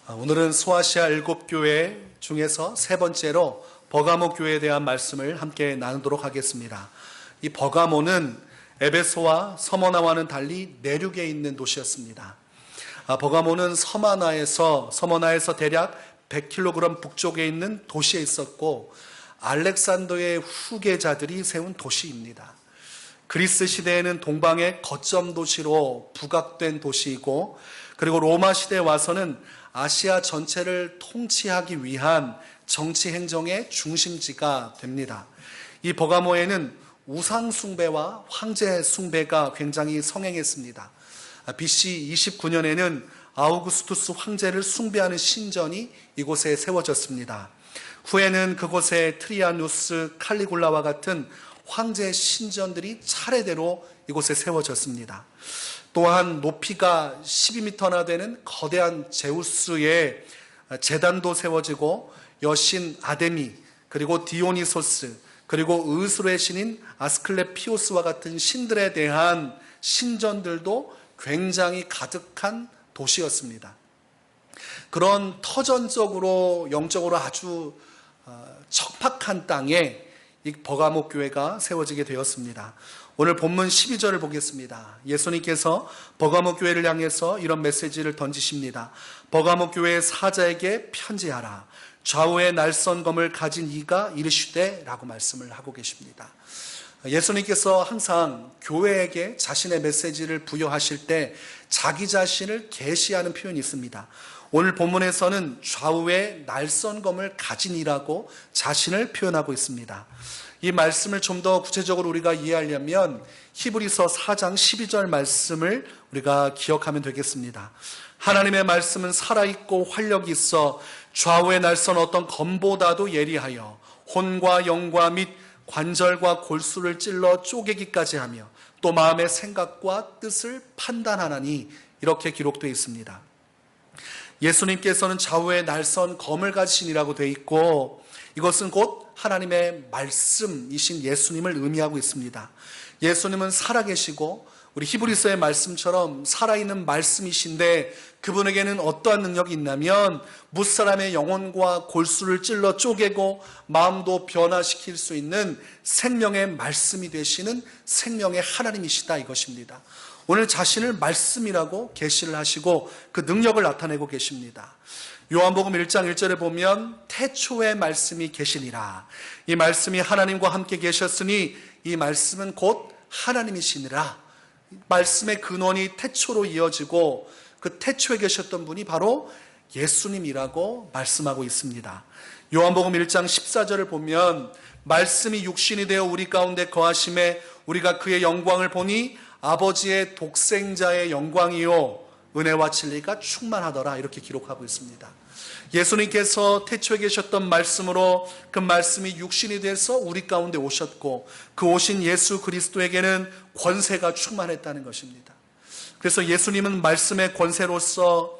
오늘은 소아시아 7교회 중에서 세 번째로 버가모 교회에 대한 말씀을 함께 나누도록 하겠습니다. 이 버가모는 에베소와 서머나와는 달리 내륙에 있는 도시였습니다. 버가모는 서머나에서 대략 100km 북쪽에 있는 도시에 있었고 알렉산더의 후계자들이 세운 도시입니다. 그리스 시대에는 동방의 거점 도시로 부각된 도시이고, 그리고 로마 시대에 와서는 아시아 전체를 통치하기 위한 정치 행정의 중심지가 됩니다. 이 버가모에는 우상 숭배와 황제 숭배가 굉장히 성행했습니다. BC 29년에는 아우구스투스 황제를 숭배하는 신전이 이곳에 세워졌습니다. 후에는 그곳에 트리아누스, 칼리굴라와 같은 황제 신전들이 차례대로 이곳에 세워졌습니다. 또한 높이가 12m나 되는 거대한 제우스의 제단도 세워지고, 여신 아데미, 그리고 디오니소스, 그리고 의술의 신인 아스클레피오스와 같은 신들에 대한 신전들도 굉장히 가득한 도시였습니다. 그런 터전적으로 영적으로 아주 척박한 땅에 이 버가모 교회가 세워지게 되었습니다. 오늘 본문 12절을 보겠습니다. 예수님께서 버가모 교회를 향해서 이런 메시지를 던지십니다. 버가모 교회의 사자에게 편지하라. 좌우에 날선 검을 가진 이가 이르시되 라고 말씀을 하고 계십니다. 예수님께서 항상 교회에게 자신의 메시지를 부여하실 때 자기 자신을 계시하는 표현이 있습니다. 오늘 본문에서는 좌우에 날선 검을 가진 이라고 자신을 표현하고 있습니다. 이 말씀을 좀 더 구체적으로 우리가 이해하려면 히브리서 4장 12절 말씀을 우리가 기억하면 되겠습니다. 하나님의 말씀은 살아있고 활력이 있어 좌우에 날선 어떤 검보다도 예리하여 혼과 영과 및 관절과 골수를 찔러 쪼개기까지 하며 또 마음의 생각과 뜻을 판단하나니, 이렇게 기록되어 있습니다. 예수님께서는 좌우에 날선 검을 가지시니라고 되어 있고, 이것은 곧 하나님의 말씀이신 예수님을 의미하고 있습니다. 예수님은 살아계시고 우리 히브리서의 말씀처럼 살아있는 말씀이신데, 그분에게는 어떠한 능력이 있냐면 무사람의 영혼과 골수를 찔러 쪼개고 마음도 변화시킬 수 있는 생명의 말씀이 되시는 생명의 하나님이시다, 이것입니다. 오늘 자신을 말씀이라고 계시를 하시고 그 능력을 나타내고 계십니다. 요한복음 1장 1절에 보면 태초에 말씀이 계시니라. 이 말씀이 하나님과 함께 계셨으니 이 말씀은 곧 하나님이시니라. 말씀의 근원이 태초로 이어지고 그 태초에 계셨던 분이 바로 예수님이라고 말씀하고 있습니다. 요한복음 1장 14절을 보면 말씀이 육신이 되어 우리 가운데 거하심에 우리가 그의 영광을 보니 아버지의 독생자의 영광이요 은혜와 진리가 충만하더라, 이렇게 기록하고 있습니다. 예수님께서 태초에 계셨던 말씀으로 그 말씀이 육신이 돼서 우리 가운데 오셨고, 그 오신 예수 그리스도에게는 권세가 충만했다는 것입니다. 그래서 예수님은 말씀의 권세로서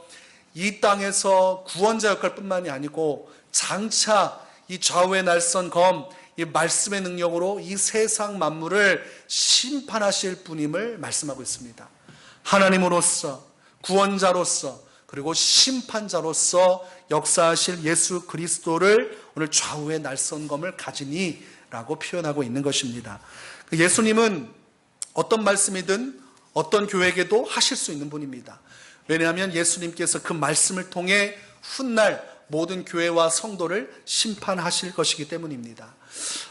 이 땅에서 구원자 역할뿐만이 아니고 장차 이 좌우에 날선 검, 이 말씀의 능력으로 이 세상 만물을 심판하실 분임을 말씀하고 있습니다. 하나님으로서, 구원자로서, 그리고 심판자로서 역사하실 예수 그리스도를 오늘 좌우에 날선 검을 가지니 라고 표현하고 있는 것입니다. 예수님은 어떤 말씀이든 어떤 교회에게도 하실 수 있는 분입니다. 왜냐하면 예수님께서 그 말씀을 통해 훗날 모든 교회와 성도를 심판하실 것이기 때문입니다.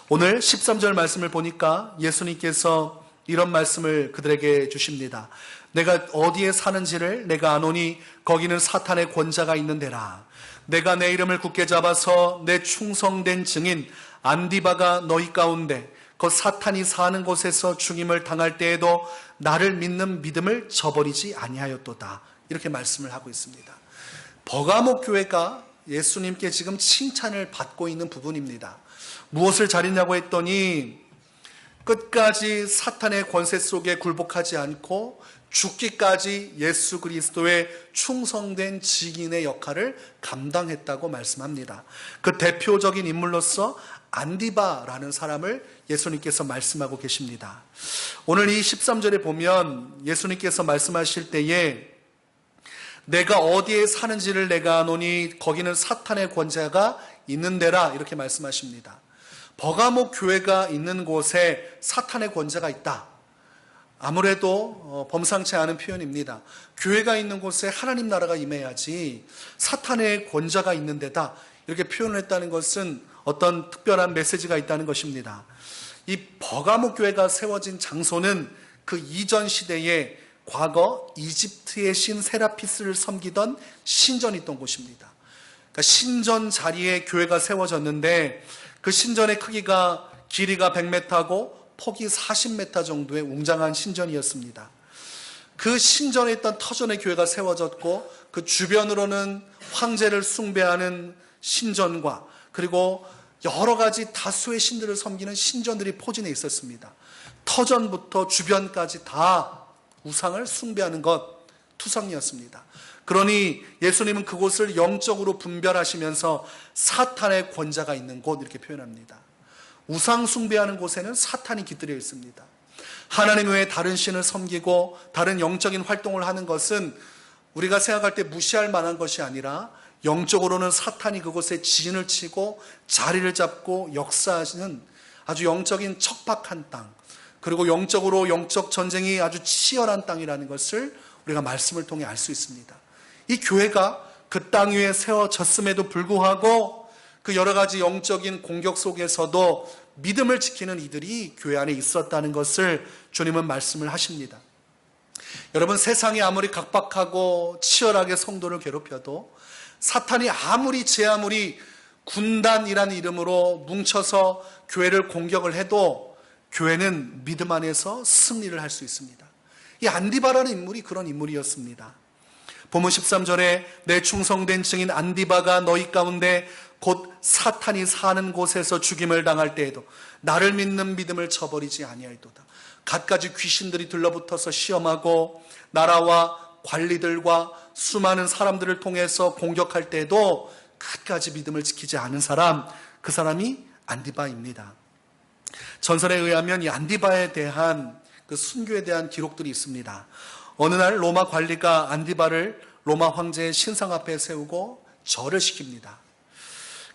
오늘 13절 말씀을 보니까 예수님께서 이런 말씀을 그들에게 주십니다. 내가 어디에 사는지를 내가 아노니 거기는 사탄의 권자가 있는 데라. 내가 내 이름을 굳게 잡아서 내 충성된 증인 안디바가 너희 가운데 그 사탄이 사는 곳에서 죽임을 당할 때에도 나를 믿는 믿음을 저버리지 아니하였도다, 이렇게 말씀을 하고 있습니다. 버가모 교회가 예수님께 지금 칭찬을 받고 있는 부분입니다. 무엇을 잘했냐고 했더니 끝까지 사탄의 권세 속에 굴복하지 않고 죽기까지 예수 그리스도의 충성된 증인의 역할을 감당했다고 말씀합니다. 그 대표적인 인물로서 안디바라는 사람을 예수님께서 말씀하고 계십니다. 오늘 이 13절에 보면 예수님께서 말씀하실 때에 내가 어디에 사는지를 내가 아노니 거기는 사탄의 권세가 있는 데라, 이렇게 말씀하십니다. 버가모 교회가 있는 곳에 사탄의 권세가 있다. 아무래도 범상치 않은 표현입니다. 교회가 있는 곳에 하나님 나라가 임해야지 사탄의 권자가 있는 데다, 이렇게 표현을 했다는 것은 어떤 특별한 메시지가 있다는 것입니다. 이 버가모 교회가 세워진 장소는 그 이전 시대에 과거 이집트의 신 세라피스를 섬기던 신전이 있던 곳입니다. 그러니까 신전 자리에 교회가 세워졌는데 그 신전의 크기가 길이가 100m고 폭이 40m 정도의 웅장한 신전이었습니다. 그 신전에 있던 터전의 교회가 세워졌고 그 주변으로는 황제를 숭배하는 신전과 그리고 여러 가지 다수의 신들을 섬기는 신전들이 포진해 있었습니다. 터전부터 주변까지 다 우상을 숭배하는 것 투성이었습니다. 그러니 예수님은 그곳을 영적으로 분별하시면서 사탄의 권자가 있는 곳, 이렇게 표현합니다. 우상 숭배하는 곳에는 사탄이 깃들여 있습니다. 하나님 외에 다른 신을 섬기고 다른 영적인 활동을 하는 것은 우리가 생각할 때 무시할 만한 것이 아니라 영적으로는 사탄이 그곳에 지진을 치고 자리를 잡고 역사하시는 아주 영적인 척박한 땅, 그리고 영적으로 영적 전쟁이 아주 치열한 땅이라는 것을 우리가 말씀을 통해 알 수 있습니다. 이 교회가 그 땅 위에 세워졌음에도 불구하고 그 여러 가지 영적인 공격 속에서도 믿음을 지키는 이들이 교회 안에 있었다는 것을 주님은 말씀을 하십니다. 여러분, 세상이 아무리 각박하고 치열하게 성도를 괴롭혀도 사탄이 아무리 제 아무리 군단이라는 이름으로 뭉쳐서 교회를 공격을 해도 교회는 믿음 안에서 승리를 할 수 있습니다. 이 안디바라는 인물이 그런 인물이었습니다. 본문 13절에 내 충성된 증인 안디바가 너희 가운데 곧 사탄이 사는 곳에서 죽임을 당할 때에도 나를 믿는 믿음을 저버리지 아니하리도다. 갖가지 귀신들이 들러붙어서 시험하고 나라와 관리들과 수많은 사람들을 통해서 공격할 때에도 끝까지 믿음을 지키지 않은 사람, 그 사람이 안디바입니다. 전설에 의하면 이 안디바에 대한 그 순교에 대한 기록들이 있습니다. 어느 날 로마 관리가 안디바를 로마 황제의 신상 앞에 세우고 절을 시킵니다.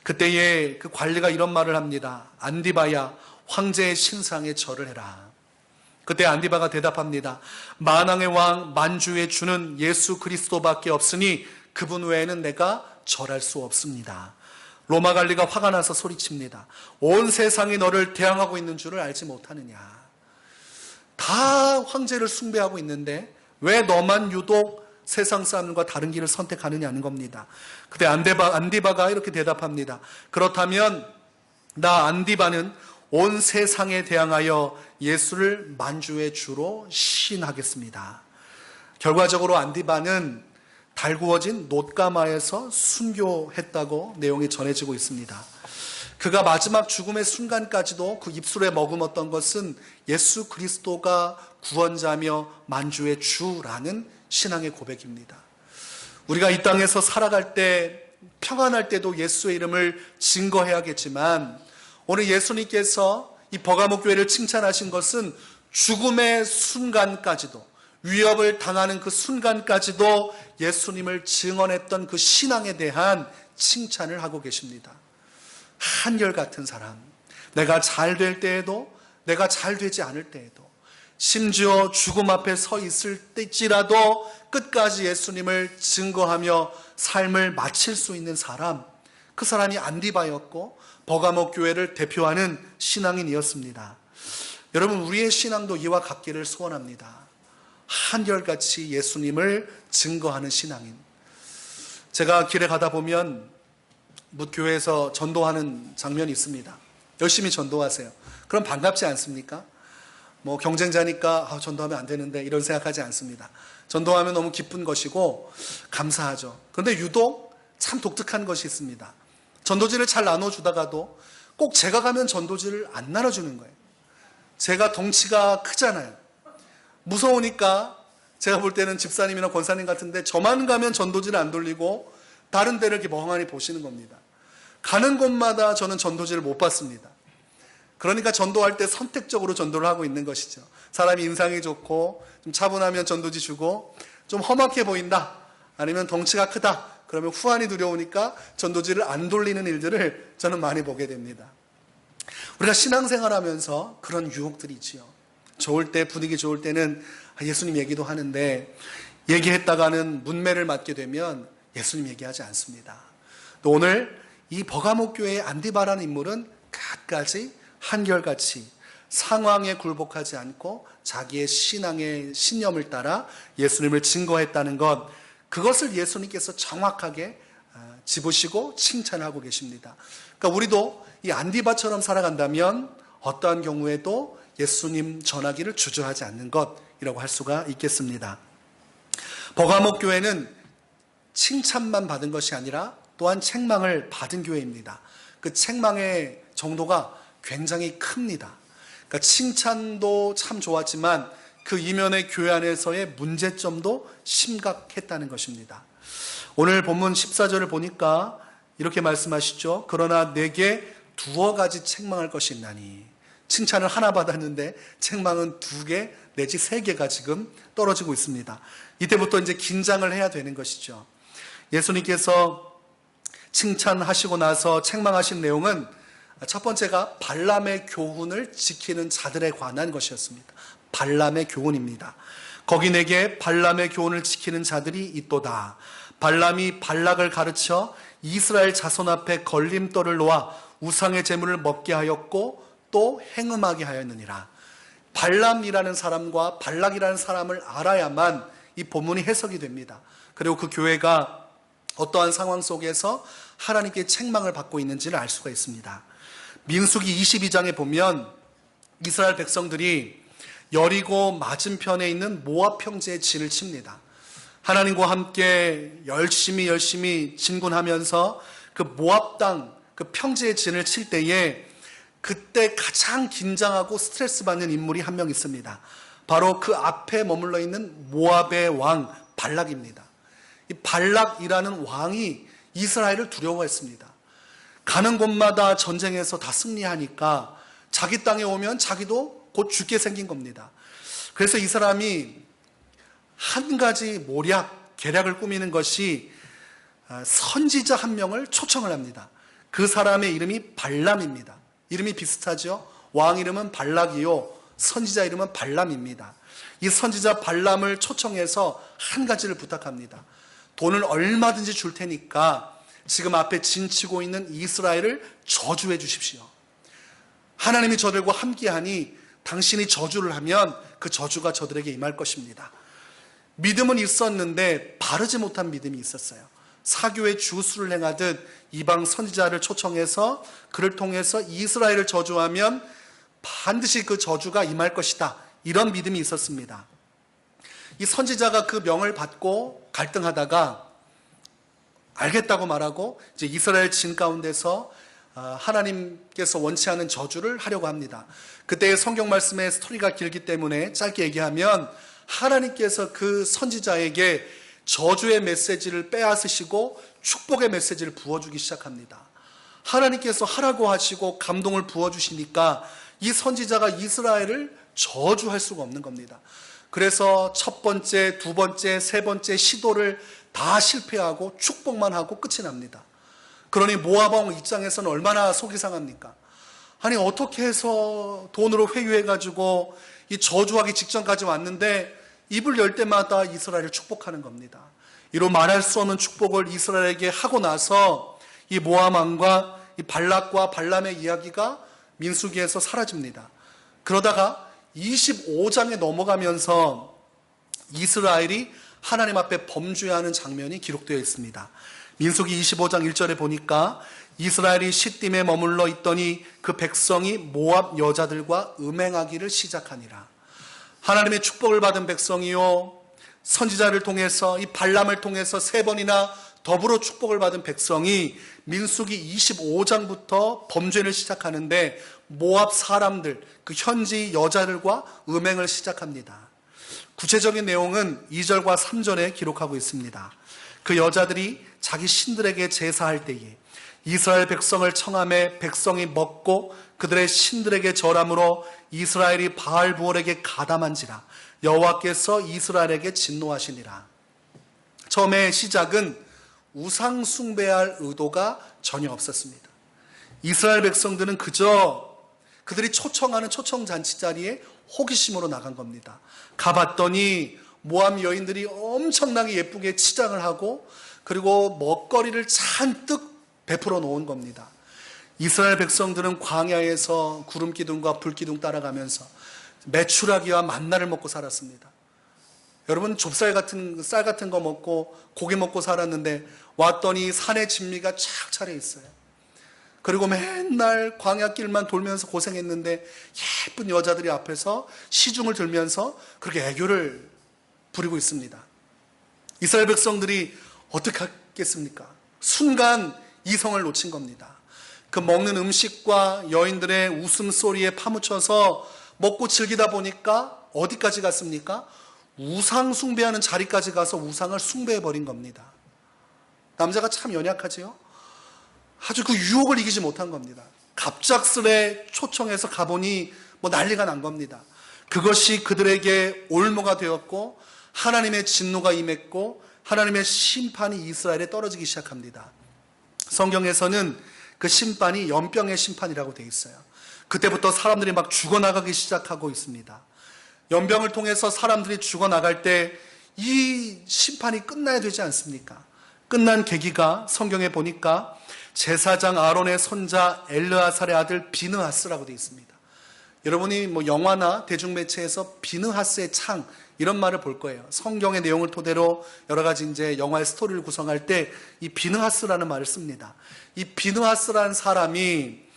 그때에 그 관리가 이런 말을 합니다. 안디바야, 황제의 신상에 절을 해라. 그때 안디바가 대답합니다. 만왕의 왕 만주의 주는 예수 그리스도밖에 없으니 그분 외에는 내가 절할 수 없습니다. 로마 관리가 화가 나서 소리칩니다. 온 세상이 너를 대항하고 있는 줄을 알지 못하느냐. 다 황제를 숭배하고 있는데 왜 너만 유독 세상 사람들과 다른 길을 선택하느냐는 겁니다. 그때 안디바가 이렇게 대답합니다. 그렇다면 나 안디바는 온 세상에 대항하여 예수를 만주의 주로 시인하겠습니다. 결과적으로 안디바는 달구어진 놋가마에서 순교했다고 내용이 전해지고 있습니다. 그가 마지막 죽음의 순간까지도 그 입술에 머금었던 것은 예수 그리스도가 구원자며 만주의 주라는 신앙의 고백입니다. 우리가 이 땅에서 살아갈 때 평안할 때도 예수의 이름을 증거해야겠지만 오늘 예수님께서 이 버가모 교회를 칭찬하신 것은 죽음의 순간까지도, 위협을 당하는 그 순간까지도 예수님을 증언했던 그 신앙에 대한 칭찬을 하고 계십니다. 한결같은 사람, 내가 잘 될 때에도 내가 잘 되지 않을 때에도 심지어 죽음 앞에 서 있을 때지라도 끝까지 예수님을 증거하며 삶을 마칠 수 있는 사람, 그 사람이 안디바였고 버가모 교회를 대표하는 신앙인이었습니다. 여러분, 우리의 신앙도 이와 같기를 소원합니다. 한결같이 예수님을 증거하는 신앙인. 제가 길에 가다 보면 뭇교회에서 전도하는 장면이 있습니다. 열심히 전도하세요. 그럼 반갑지 않습니까? 뭐 경쟁자니까 전도하면 안 되는데 이런 생각하지 않습니다. 전도하면 너무 기쁜 것이고 감사하죠. 그런데 유독 참 독특한 것이 있습니다. 전도지를 잘 나눠주다가도 꼭 제가 가면 전도지를 안 나눠주는 거예요. 제가 덩치가 크잖아요. 무서우니까 제가 볼 때는 집사님이나 권사님 같은데 저만 가면 전도지를 안 돌리고 다른 데를 이렇게 멍하니 보시는 겁니다. 가는 곳마다 저는 전도지를 못 받습니다. 그러니까 전도할 때 선택적으로 전도를 하고 있는 것이죠. 사람이 인상이 좋고 좀 차분하면 전도지 주고 좀 험악해 보인다. 아니면 덩치가 크다. 그러면 후환이 두려우니까 전도지를 안 돌리는 일들을 저는 많이 보게 됩니다. 우리가 신앙생활하면서 그런 유혹들이 있지요. 좋을 때, 분위기 좋을 때는 예수님 얘기도 하는데 얘기했다가는 문매를 맞게 되면 예수님 얘기하지 않습니다. 또 오늘 이 버가모 교회의 안디바라는 인물은 끝까지 한결같이 상황에 굴복하지 않고 자기의 신앙의 신념을 따라 예수님을 증거했다는 것, 그것을 예수님께서 정확하게 집으시고 칭찬하고 계십니다. 그러니까 우리도 이 안디바처럼 살아간다면 어떠한 경우에도 예수님 전하기를 주저하지 않는 것이라고 할 수가 있겠습니다. 버가모 교회는 칭찬만 받은 것이 아니라 또한 책망을 받은 교회입니다. 그 책망의 정도가 굉장히 큽니다. 그러니까 칭찬도 참 좋았지만 그 이면의 교회 안에서의 문제점도 심각했다는 것입니다. 오늘 본문 14절을 보니까 이렇게 말씀하시죠. 그러나 내게 두어 가지 책망할 것이 있나니. 칭찬을 하나 받았는데 책망은 2개 내지 3개가 지금 떨어지고 있습니다. 이때부터 이제 긴장을 해야 되는 것이죠. 예수님께서 칭찬하시고 나서 책망하신 내용은 첫 번째가 발람의 교훈을 지키는 자들에 관한 것이었습니다. 발람의 교훈입니다. 거기 내게 발람의 교훈을 지키는 자들이 있도다. 발람이 발락을 가르쳐 이스라엘 자손 앞에 걸림돌을 놓아 우상의 제물을 먹게 하였고 또 행음하게 하였느니라. 발람이라는 사람과 발락이라는 사람을 알아야만 이 본문이 해석이 됩니다. 그리고 그 교회가 어떠한 상황 속에서 하나님께 책망을 받고 있는지를 알 수가 있습니다. 민수기 22장에 보면 이스라엘 백성들이 여리고 맞은편에 있는 모압 평지에 진을 칩니다. 하나님과 함께 열심히 진군하면서 그 모압 땅, 그 평지에 진을 칠 때에 그때 가장 긴장하고 스트레스 받는 인물이 한 명 있습니다. 바로 그 앞에 머물러 있는 모압의 왕 발락입니다. 이 발락이라는 왕이 이스라엘을 두려워했습니다. 가는 곳마다 전쟁에서 다 승리하니까 자기 땅에 오면 자기도 곧 죽게 생긴 겁니다. 그래서 이 사람이 한 가지 계략을 꾸미는 것이 선지자 한 명을 초청을 합니다. 그 사람의 이름이 발람입니다. 이름이 비슷하죠? 왕 이름은 발락이요, 선지자 이름은 발람입니다. 이 선지자 발람을 초청해서 한 가지를 부탁합니다. 돈을 얼마든지 줄 테니까 지금 앞에 진치고 있는 이스라엘을 저주해 주십시오. 하나님이 저들과 함께하니 당신이 저주를 하면 그 저주가 저들에게 임할 것입니다. 믿음은 있었는데 바르지 못한 믿음이 있었어요. 사교의 주수를 행하듯 이방 선지자를 초청해서 그를 통해서 이스라엘을 저주하면 반드시 그 저주가 임할 것이다. 이런 믿음이 있었습니다. 이 선지자가 그 명을 받고 갈등하다가 알겠다고 말하고 이제 이스라엘 진 가운데서 하나님께서 원치 않은 저주를 하려고 합니다. 그때의 성경 말씀의 스토리가 길기 때문에 짧게 얘기하면 하나님께서 그 선지자에게 저주의 메시지를 빼앗으시고 축복의 메시지를 부어주기 시작합니다. 하나님께서 하라고 하시고 감동을 부어주시니까 이 선지자가 이스라엘을 저주할 수가 없는 겁니다. 그래서 첫 번째, 두 번째, 세 번째 시도를 다 실패하고 축복만 하고 끝이 납니다. 그러니 모압 왕 입장에서는 얼마나 속이 상합니까? 아니 어떻게 해서 돈으로 회유해가지고 이 저주하기 직전까지 왔는데 입을 열 때마다 이스라엘을 축복하는 겁니다. 이로 말할 수 없는 축복을 이스라엘에게 하고 나서 이 모압 왕과 이 발락과 발람의 이야기가 민수기에서 사라집니다. 그러다가 25장에 넘어가면서 이스라엘이 하나님 앞에 범죄하는 장면이 기록되어 있습니다. 민수기 25장 1절에 보니까 이스라엘이 시딤에 머물러 있더니 그 백성이 모압 여자들과 음행하기를 시작하니라. 하나님의 축복을 받은 백성이요, 선지자를 통해서 이 발람을 통해서 3번이나 더불어 축복을 받은 백성이 민수기 25장부터 범죄를 시작하는데 모압 사람들, 그 현지 여자들과 음행을 시작합니다. 구체적인 내용은 2절과 3절에 기록하고 있습니다. 그 여자들이 자기 신들에게 제사할 때에 이스라엘 백성을 청함에 백성이 먹고 그들의 신들에게 절함으로 이스라엘이 바알부올에게 가담한지라 여호와께서 이스라엘에게 진노하시니라. 처음에 시작은 우상 숭배할 의도가 전혀 없었습니다. 이스라엘 백성들은 그저 그들이 초청하는 초청잔치 자리에 호기심으로 나간 겁니다. 가봤더니 모압 여인들이 엄청나게 예쁘게 치장을 하고 그리고 먹거리를 잔뜩 베풀어 놓은 겁니다. 이스라엘 백성들은 광야에서 구름기둥과 불기둥 따라가면서 메추라기와 만나를 먹고 살았습니다. 여러분, 좁쌀 같은 쌀 같은 거 먹고 고기 먹고 살았는데 왔더니 산의 진미가 쫙 차려 있어요. 그리고 맨날 광야길만 돌면서 고생했는데 예쁜 여자들이 앞에서 시중을 들면서 그렇게 애교를 부리고 있습니다. 이스라엘 백성들이 어떻게 하겠습니까? 순간 이성을 놓친 겁니다. 그 먹는 음식과 여인들의 웃음소리에 파묻혀서 먹고 즐기다 보니까 어디까지 갔습니까? 우상 숭배하는 자리까지 가서 우상을 숭배해버린 겁니다. 남자가 참 연약하지요? 아주 그 유혹을 이기지 못한 겁니다. 갑작스레 초청해서 가보니 뭐 난리가 난 겁니다. 그것이 그들에게 올무가 되었고 하나님의 진노가 임했고 하나님의 심판이 이스라엘에 떨어지기 시작합니다. 성경에서는 그 심판이 연병의 심판이라고 되어 있어요. 그때부터 사람들이 막 죽어나가기 시작하고 있습니다. 연병을 통해서 사람들이 죽어나갈 때 이 심판이 끝나야 되지 않습니까? 끝난 계기가 성경에 보니까 제사장 아론의 손자 엘르아살의 아들 비느하스라고 되어 있습니다. 여러분이 뭐 영화나 대중매체에서 비느하스의 창 이런 말을 볼 거예요. 성경의 내용을 토대로 여러 가지 이제 영화의 스토리를 구성할 때 이 비느하스라는 말을 씁니다. 이 비느하스라는 사람이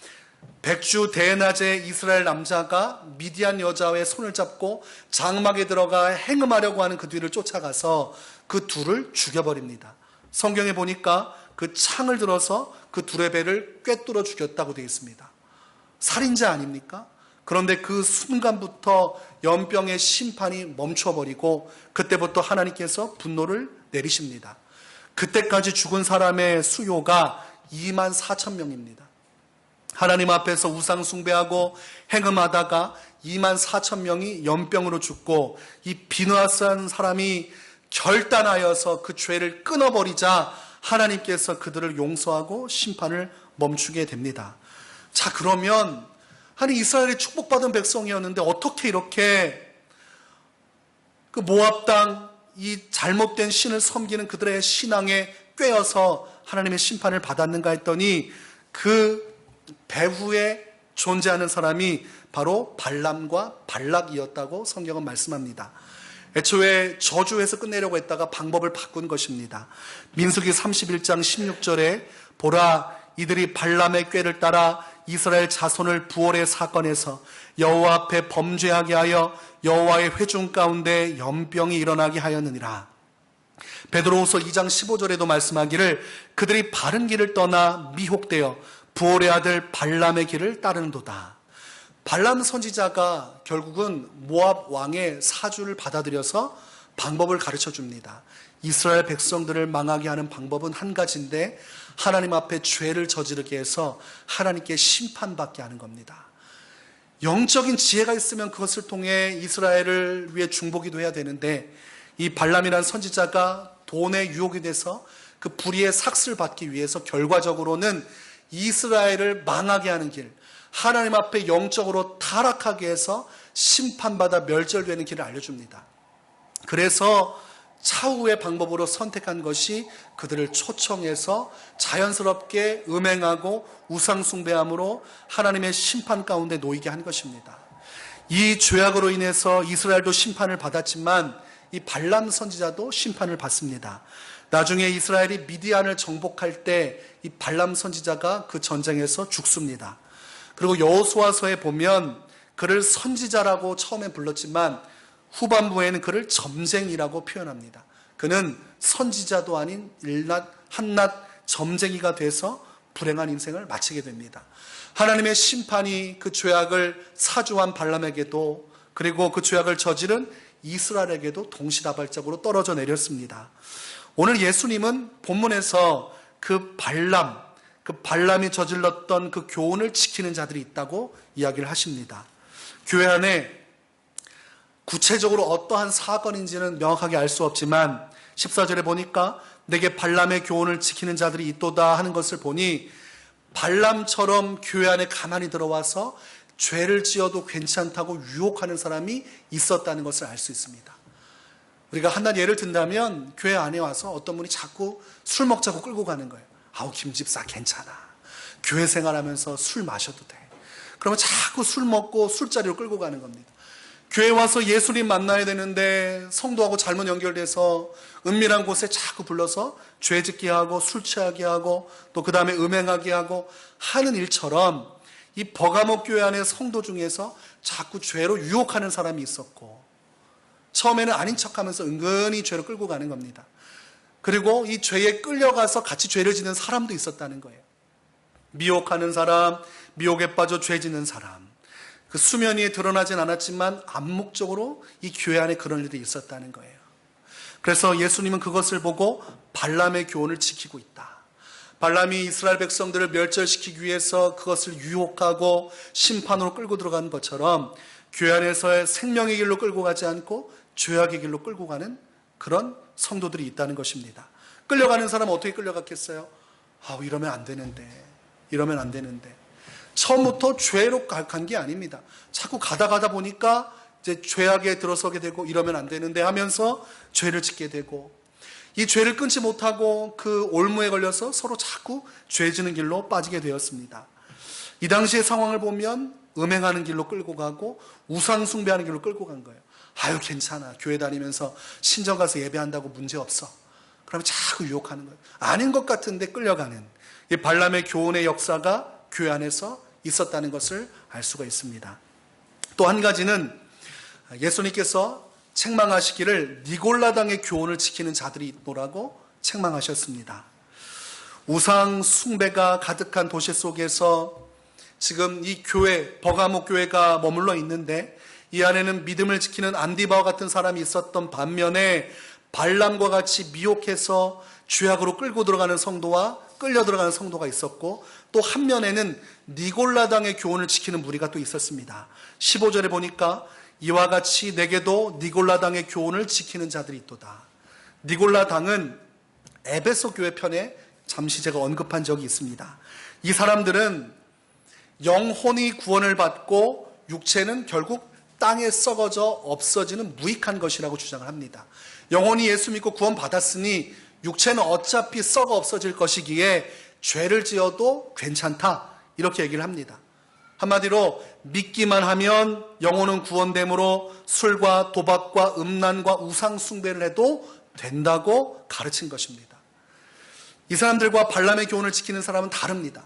백주 대낮에 이스라엘 남자가 미디안 여자의 손을 잡고 장막에 들어가 행음하려고 하는 그 뒤를 쫓아가서 그 둘을 죽여버립니다. 성경에 보니까 그 창을 들어서 그 둘의 배를 꿰뚫어 죽였다고 되어 있습니다. 살인자 아닙니까? 그런데 그 순간부터 연병의 심판이 멈춰버리고 그때부터 하나님께서 분노를 내리십니다. 그때까지 죽은 사람의 수요가 2만 4천 명입니다. 하나님 앞에서 우상 숭배하고 행음하다가 2만 4천 명이 연병으로 죽고 이 비느하스라는 사람이 결단하여서 그 죄를 끊어버리자 하나님께서 그들을 용서하고 심판을 멈추게 됩니다. 자, 그러면 아니 이스라엘이 축복받은 백성이었는데 어떻게 이렇게 그 모압 땅 이 잘못된 신을 섬기는 그들의 신앙에 꿰어서 하나님의 심판을 받았는가 했더니 그 배후에 존재하는 사람이 바로 발람과 발락이었다고 성경은 말씀합니다. 애초에 저주해서 끝내려고 했다가 방법을 바꾼 것입니다. 민수기 31장 16절에 보라 이들이 발람의 꾀를 따라 이스라엘 자손을 부올의 사건에서 여호와 앞에 범죄하게 하여 여호와의 회중 가운데 연병이 일어나게 하였느니라. 베드로후서 2장 15절에도 말씀하기를 그들이 바른 길을 떠나 미혹되어 부올의 아들 발람의 길을 따르는도다. 발람 선지자가 결국은 모압 왕의 사주를 받아들여서 방법을 가르쳐 줍니다. 이스라엘 백성들을 망하게 하는 방법은 한 가지인데 하나님 앞에 죄를 저지르게 해서 하나님께 심판받게 하는 겁니다. 영적인 지혜가 있으면 그것을 통해 이스라엘을 위해 중보기도 해야 되는데 이 발람이라는 선지자가 돈에 유혹이 돼서 그 불의의 삭슬 받기 위해서 결과적으로는 이스라엘을 망하게 하는 길, 하나님 앞에 영적으로 타락하게 해서 심판받아 멸절되는 길을 알려줍니다. 그래서 차후의 방법으로 선택한 것이 그들을 초청해서 자연스럽게 음행하고 우상숭배함으로 하나님의 심판 가운데 놓이게 한 것입니다. 이 죄악으로 인해서 이스라엘도 심판을 받았지만 이 발람 선지자도 심판을 받습니다. 나중에 이스라엘이 미디안을 정복할 때 이 발람 선지자가 그 전쟁에서 죽습니다. 그리고 여호수아서에 보면 그를 선지자라고 처음에 불렀지만 후반부에는 그를 점쟁이라고 표현합니다. 그는 선지자도 아닌 한낱 점쟁이가 돼서 불행한 인생을 마치게 됩니다. 하나님의 심판이 그 죄악을 사주한 발람에게도 그리고 그 죄악을 저지른 이스라엘에게도 동시다발적으로 떨어져 내렸습니다. 오늘 예수님은 본문에서 그 발람이 저질렀던 그 교훈을 지키는 자들이 있다고 이야기를 하십니다. 교회 안에 구체적으로 어떠한 사건인지는 명확하게 알 수 없지만 14절에 보니까 내게 발람의 교훈을 지키는 자들이 있도다 하는 것을 보니 발람처럼 교회 안에 가만히 들어와서 죄를 지어도 괜찮다고 유혹하는 사람이 있었다는 것을 알 수 있습니다. 우리가 하나 예를 든다면 교회 안에 와서 어떤 분이 자꾸 술 먹자고 끌고 가는 거예요. 아우 김 집사 괜찮아. 교회 생활하면서 술 마셔도 돼. 그러면 자꾸 술 먹고 술자리로 끌고 가는 겁니다. 교회 와서 예수님 만나야 되는데 성도하고 잘못 연결돼서 은밀한 곳에 자꾸 불러서 죄 짓게 하고 술 취하게 하고 또 그 다음에 음행하게 하고 하는 일처럼 이 버가모 교회 안의 성도 중에서 자꾸 죄로 유혹하는 사람이 있었고 처음에는 아닌 척하면서 은근히 죄로 끌고 가는 겁니다. 그리고 이 죄에 끌려가서 같이 죄를 짓는 사람도 있었다는 거예요. 미혹하는 사람, 미혹에 빠져 죄 짓는 사람. 그 수면 위에 드러나진 않았지만 암묵적으로 이 교회 안에 그런 일이 있었다는 거예요. 그래서 예수님은 그것을 보고 발람의 교훈을 지키고 있다. 발람이 이스라엘 백성들을 멸절시키기 위해서 그것을 유혹하고 심판으로 끌고 들어가는 것처럼 교회 안에서의 생명의 길로 끌고 가지 않고 죄악의 길로 끌고 가는 그런 성도들이 있다는 것입니다. 끌려가는 사람은 어떻게 끌려갔겠어요? 이러면 안 되는데, 이러면 안 되는데. 처음부터 죄로 간 게 아닙니다. 자꾸 가다 보니까 이제 죄악에 들어서게 되고 이러면 안 되는데 하면서 죄를 짓게 되고 이 죄를 끊지 못하고 그 올무에 걸려서 서로 자꾸 죄 지는 길로 빠지게 되었습니다. 이 당시의 상황을 보면 음행하는 길로 끌고 가고 우상 숭배하는 길로 끌고 간 거예요. 괜찮아. 교회 다니면서 신전 가서 예배한다고 문제 없어. 그러면 자꾸 유혹하는 거예요. 아닌 것 같은데 끌려가는 이 발람의 교훈의 역사가 교회 안에서 있었다는 것을 알 수가 있습니다. 또 한 가지는 예수님께서 책망하시기를 니골라당의 교훈을 지키는 자들이 있노라고 책망하셨습니다. 우상 숭배가 가득한 도시 속에서 지금 이 교회, 버가모 교회가 머물러 있는데 이 안에는 믿음을 지키는 안디바와 같은 사람이 있었던 반면에 발람과 같이 미혹해서 죄악으로 끌고 들어가는 성도와 끌려 들어가는 성도가 있었고 또 한 면에는 니골라당의 교훈을 지키는 무리가 또 있었습니다. 15절에 보니까 이와 같이 내게도 니골라당의 교훈을 지키는 자들이 있도다. 니골라당은 에베소 교회 편에 잠시 제가 언급한 적이 있습니다. 이 사람들은 영혼이 구원을 받고 육체는 결국 땅에 썩어져 없어지는 무익한 것이라고 주장을 합니다. 영혼이 예수 믿고 구원 받았으니 육체는 어차피 썩어 없어질 것이기에 죄를 지어도 괜찮다 이렇게 얘기를 합니다. 한마디로 믿기만 하면 영혼은 구원됨으로 술과 도박과 음란과 우상 숭배를 해도 된다고 가르친 것입니다. 이 사람들과 발람의 교훈을 지키는 사람은 다릅니다.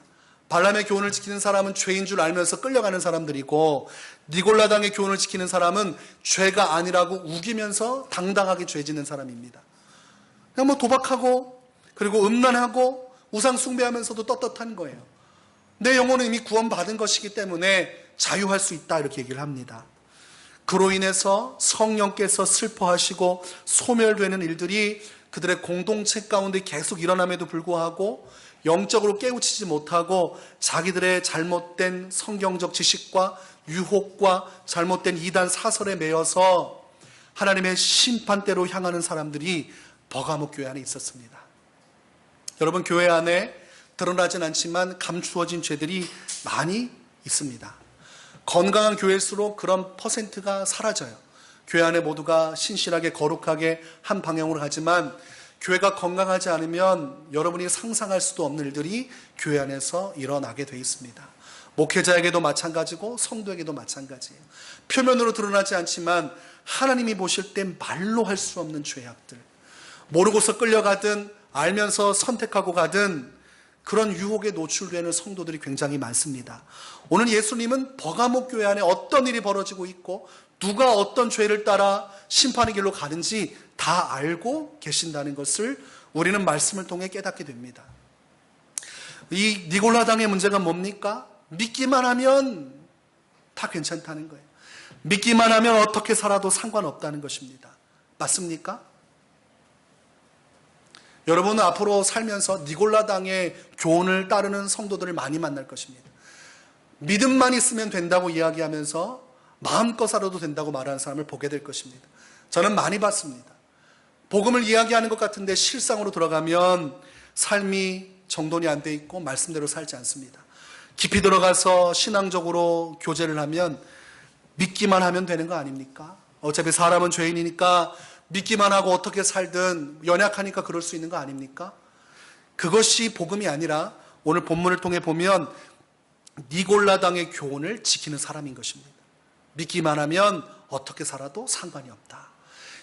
발람의 교훈을 지키는 사람은 죄인 줄 알면서 끌려가는 사람들이고 니골라당의 교훈을 지키는 사람은 죄가 아니라고 우기면서 당당하게 죄 짓는 사람입니다. 그냥 도박하고 그리고 음란하고 우상 숭배하면서도 떳떳한 거예요. 내 영혼은 이미 구원받은 것이기 때문에 자유할 수 있다 이렇게 얘기를 합니다. 그로 인해서 성령께서 슬퍼하시고 소멸되는 일들이 그들의 공동체 가운데 계속 일어남에도 불구하고 영적으로 깨우치지 못하고 자기들의 잘못된 성경적 지식과 유혹과 잘못된 이단 사설에 매여서 하나님의 심판대로 향하는 사람들이 버가모 교회 안에 있었습니다. 여러분, 교회 안에 드러나진 않지만 감추어진 죄들이 많이 있습니다. 건강한 교회일수록 그런 퍼센트가 사라져요. 교회 안에 모두가 신실하게 거룩하게 한 방향으로 가지만 교회가 건강하지 않으면 여러분이 상상할 수도 없는 일들이 교회 안에서 일어나게 돼 있습니다. 목회자에게도 마찬가지고 성도에게도 마찬가지예요. 표면으로 드러나지 않지만 하나님이 보실 때 말로 할 수 없는 죄악들, 모르고서 끌려가든 알면서 선택하고 가든 그런 유혹에 노출되는 성도들이 굉장히 많습니다. 오늘 예수님은 버가모 교회 안에 어떤 일이 벌어지고 있고 누가 어떤 죄를 따라 심판의 길로 가는지 다 알고 계신다는 것을 우리는 말씀을 통해 깨닫게 됩니다. 이 니골라당의 문제가 뭡니까? 믿기만 하면 다 괜찮다는 거예요. 믿기만 하면 어떻게 살아도 상관없다는 것입니다. 맞습니까? 여러분은 앞으로 살면서 니골라당의 교훈을 따르는 성도들을 많이 만날 것입니다. 믿음만 있으면 된다고 이야기하면서 마음껏 살아도 된다고 말하는 사람을 보게 될 것입니다. 저는 많이 봤습니다. 복음을 이야기하는 것 같은데 실상으로 들어가면 삶이 정돈이 안 돼 있고 말씀대로 살지 않습니다. 깊이 들어가서 신앙적으로 교제를 하면 믿기만 하면 되는 거 아닙니까? 어차피 사람은 죄인이니까 믿기만 하고 어떻게 살든 연약하니까 그럴 수 있는 거 아닙니까? 그것이 복음이 아니라 오늘 본문을 통해 보면 니골라당의 교훈을 지키는 사람인 것입니다. 믿기만 하면 어떻게 살아도 상관이 없다.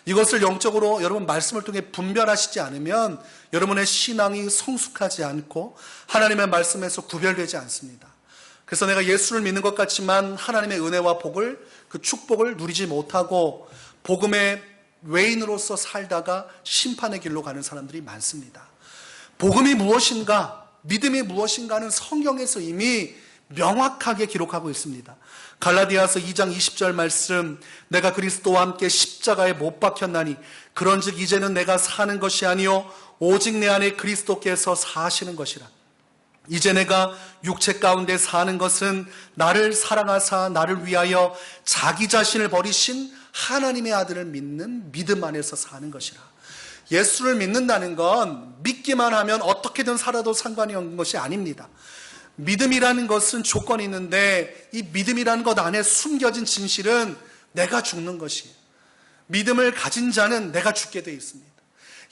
이것을 영적으로 여러분 말씀을 통해 분별하시지 않으면 여러분의 신앙이 성숙하지 않고 하나님의 말씀에서 구별되지 않습니다. 그래서 내가 예수를 믿는 것 같지만 하나님의 은혜와 복을, 그 축복을 누리지 못하고 복음의 외인으로서 살다가 심판의 길로 가는 사람들이 많습니다. 복음이 무엇인가, 믿음이 무엇인가는 성경에서 이미 명확하게 기록하고 있습니다. 갈라디아서 2장 20절 말씀, 내가 그리스도와 함께 십자가에 못 박혔나니 그런즉 이제는 내가 사는 것이 아니요 오직 내 안에 그리스도께서 사시는 것이라. 이제 내가 육체 가운데 사는 것은 나를 사랑하사 나를 위하여 자기 자신을 버리신 하나님의 아들을 믿는 믿음 안에서 사는 것이라. 예수를 믿는다는 건 믿기만 하면 어떻게든 살아도 상관이 없는 것이 아닙니다. 믿음이라는 것은 조건이 있는데 이 믿음이라는 것 안에 숨겨진 진실은 내가 죽는 것이에요. 믿음을 가진 자는 내가 죽게 되어 있습니다.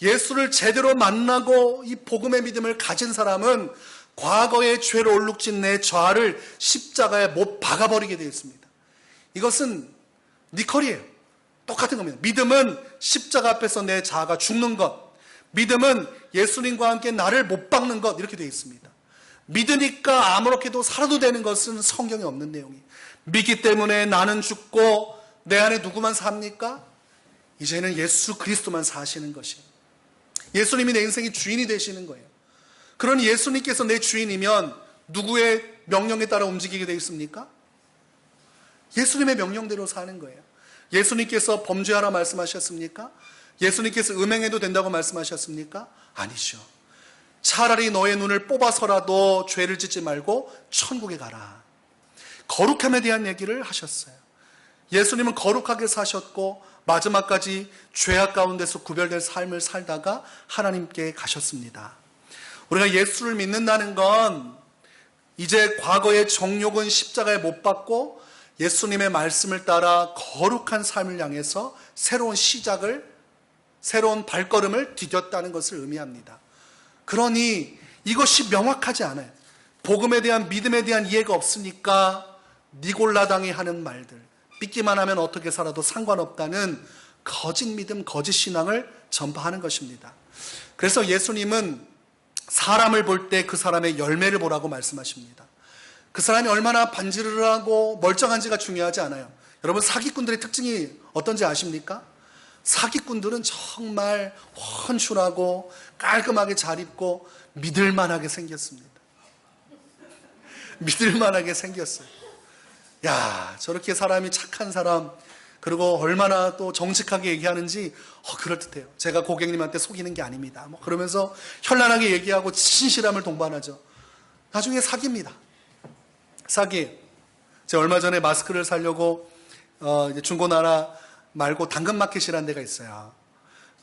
예수를 제대로 만나고 이 복음의 믿음을 가진 사람은 과거의 죄로 얼룩진 내 죄를 십자가에 못 박아버리게 되어 있습니다. 이것은 니컬이에요. 똑같은 겁니다. 믿음은 십자가 앞에서 내 자아가 죽는 것, 믿음은 예수님과 함께 나를 못 박는 것, 이렇게 되어 있습니다. 믿으니까 아무렇게도 살아도 되는 것은 성경에 없는 내용이에요. 믿기 때문에 나는 죽고 내 안에 누구만 삽니까? 이제는 예수 그리스도만 사시는 것이에요. 예수님이 내 인생의 주인이 되시는 거예요. 그러니 예수님께서 내 주인이면 누구의 명령에 따라 움직이게 되어 있습니까? 예수님의 명령대로 사는 거예요. 예수님께서 범죄하라 말씀하셨습니까? 예수님께서 음행해도 된다고 말씀하셨습니까? 아니죠. 차라리 너의 눈을 뽑아서라도 죄를 짓지 말고 천국에 가라. 거룩함에 대한 얘기를 하셨어요. 예수님은 거룩하게 사셨고 마지막까지 죄악 가운데서 구별된 삶을 살다가 하나님께 가셨습니다. 우리가 예수를 믿는다는 건 이제 과거의 정욕은 십자가에 못 박고 예수님의 말씀을 따라 거룩한 삶을 향해서 새로운 시작을, 새로운 발걸음을 디뎠다는 것을 의미합니다. 그러니 이것이 명확하지 않아요. 복음에 대한 믿음에 대한 이해가 없으니까 니골라당이 하는 말들, 믿기만 하면 어떻게 살아도 상관없다는 거짓 믿음, 거짓 신앙을 전파하는 것입니다. 그래서 예수님은 사람을 볼 때 그 사람의 열매를 보라고 말씀하십니다. 그 사람이 얼마나 반지르르하고 멀쩡한지가 중요하지 않아요. 여러분, 사기꾼들의 특징이 어떤지 아십니까? 사기꾼들은 정말 훤출하고 깔끔하게 잘 입고 믿을만하게 생겼습니다. 믿을만하게 생겼어요. 야, 저렇게 사람이 착한 사람, 그리고 얼마나 또 정직하게 얘기하는지 그럴듯해요. 제가 고객님한테 속이는 게 아닙니다. 그러면서 현란하게 얘기하고 진실함을 동반하죠. 나중에 사기입니다. 사기. 제가 얼마 전에 마스크를 사려고 이제 중고나라 말고 당근마켓이라는 데가 있어요.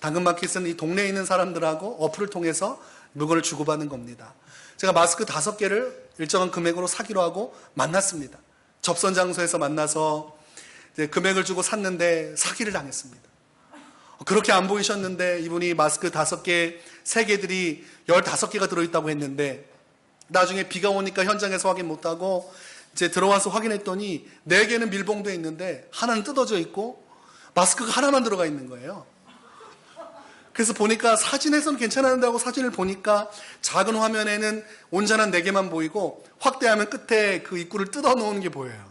당근마켓은 이 동네에 있는 사람들하고 어플을 통해서 물건을 주고받는 겁니다. 제가 마스크 5개를 일정한 금액으로 사기로 하고 만났습니다. 접선 장소에서 만나서 이제 금액을 주고 샀는데 사기를 당했습니다. 그렇게 안 보이셨는데 이분이 마스크 5개, 3개들이 15개가 들어있다고 했는데 나중에 비가 오니까 현장에서 확인 못하고 이제 들어와서 확인했더니 4개는 밀봉되어 있는데 하나는 뜯어져 있고 마스크가 하나만 들어가 있는 거예요. 그래서 보니까 사진에서는 괜찮았는데 사진을 보니까 작은 화면에는 온전한 4개만 보이고 확대하면 끝에 그 입구를 뜯어 놓은 게 보여요.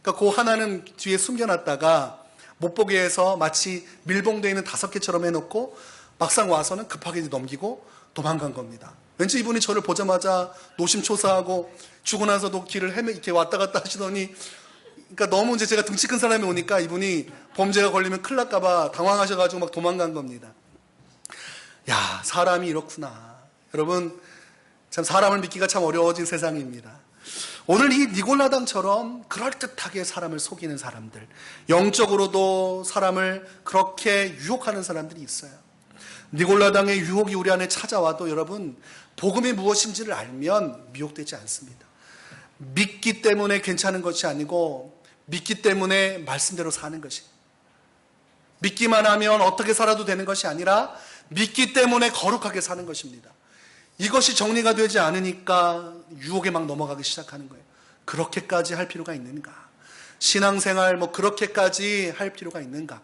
그러니까 그 하나는 뒤에 숨겨놨다가 못 보게 해서 마치 밀봉되어 있는 5개처럼 해놓고 막상 와서는 급하게 넘기고 도망간 겁니다. 왠지 이분이 저를 보자마자 노심초사하고 주고 나서도 길을 이렇게 왔다 갔다 하시더니, 그러니까 너무 이제 제가 등치 큰 사람이 오니까 이분이 범죄가 걸리면 큰일 날까봐 당황하셔가지고 막 도망간 겁니다. 야, 사람이 이렇구나. 여러분, 참 사람을 믿기가 참 어려워진 세상입니다. 오늘 이 니골라당처럼 그럴듯하게 사람을 속이는 사람들, 영적으로도 사람을 그렇게 유혹하는 사람들이 있어요. 니골라당의 유혹이 우리 안에 찾아와도 여러분, 복음이 무엇인지를 알면 미혹되지 않습니다. 믿기 때문에 괜찮은 것이 아니고 믿기 때문에 말씀대로 사는 것이, 믿기만 하면 어떻게 살아도 되는 것이 아니라 믿기 때문에 거룩하게 사는 것입니다. 이것이 정리가 되지 않으니까 유혹에 막 넘어가기 시작하는 거예요. 그렇게까지 할 필요가 있는가? 신앙생활 그렇게까지 할 필요가 있는가?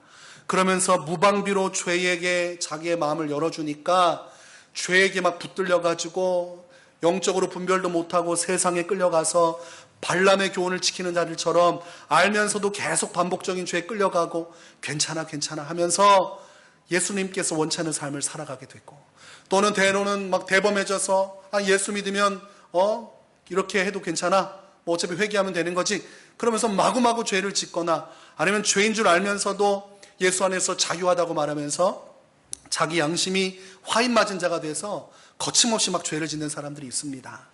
그러면서 무방비로 죄에게 자기의 마음을 열어주니까 죄에게 막 붙들려가지고 영적으로 분별도 못하고 세상에 끌려가서 발람의 교훈을 지키는 자들처럼 알면서도 계속 반복적인 죄에 끌려가고 괜찮아 하면서 예수님께서 원치 않는 삶을 살아가게 됐고, 또는 때로는 막 대범해져서 예수 믿으면 이렇게 해도 괜찮아, 어차피 회개하면 되는 거지, 그러면서 마구마구 죄를 짓거나, 아니면 죄인 줄 알면서도 예수 안에서 자유하다고 말하면서 자기 양심이 화인 맞은 자가 돼서 거침없이 막 죄를 짓는 사람들이 있습니다.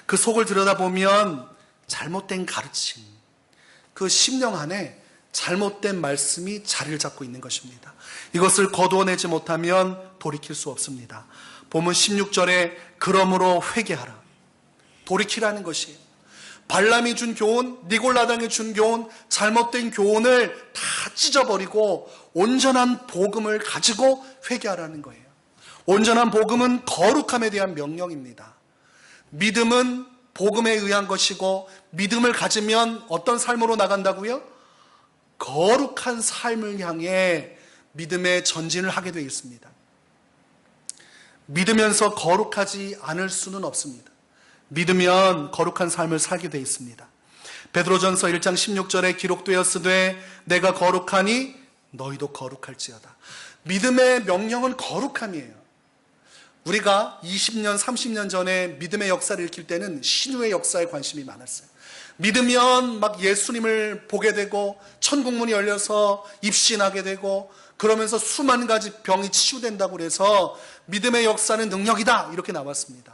그 속을 들여다보면 잘못된 가르침, 그 심령 안에 잘못된 말씀이 자리를 잡고 있는 것입니다. 이것을 거두어내지 못하면 돌이킬 수 없습니다. 본문 16절에 그러므로 회개하라, 돌이키라는 것이에요. 발람이 준 교훈, 니골라당이 준 교훈, 잘못된 교훈을 다 찢어버리고 온전한 복음을 가지고 회개하라는 거예요. 온전한 복음은 거룩함에 대한 명령입니다. 믿음은 복음에 의한 것이고, 믿음을 가지면 어떤 삶으로 나간다고요? 거룩한 삶을 향해 믿음의 전진을 하게 되어 있습니다. 믿으면서 거룩하지 않을 수는 없습니다. 믿으면 거룩한 삶을 살게 되어 있습니다. 베드로전서 1장 16절에 기록되었으되 내가 거룩하니 너희도 거룩할지어다. 믿음의 명령은 거룩함이에요. 우리가 20년, 30년 전에 믿음의 역사를 읽힐 때는 신유의 역사에 관심이 많았어요. 믿으면 막 예수님을 보게 되고 천국문이 열려서 입신하게 되고 그러면서 수만 가지 병이 치유된다고 그래서 믿음의 역사는 능력이다 이렇게 나왔습니다.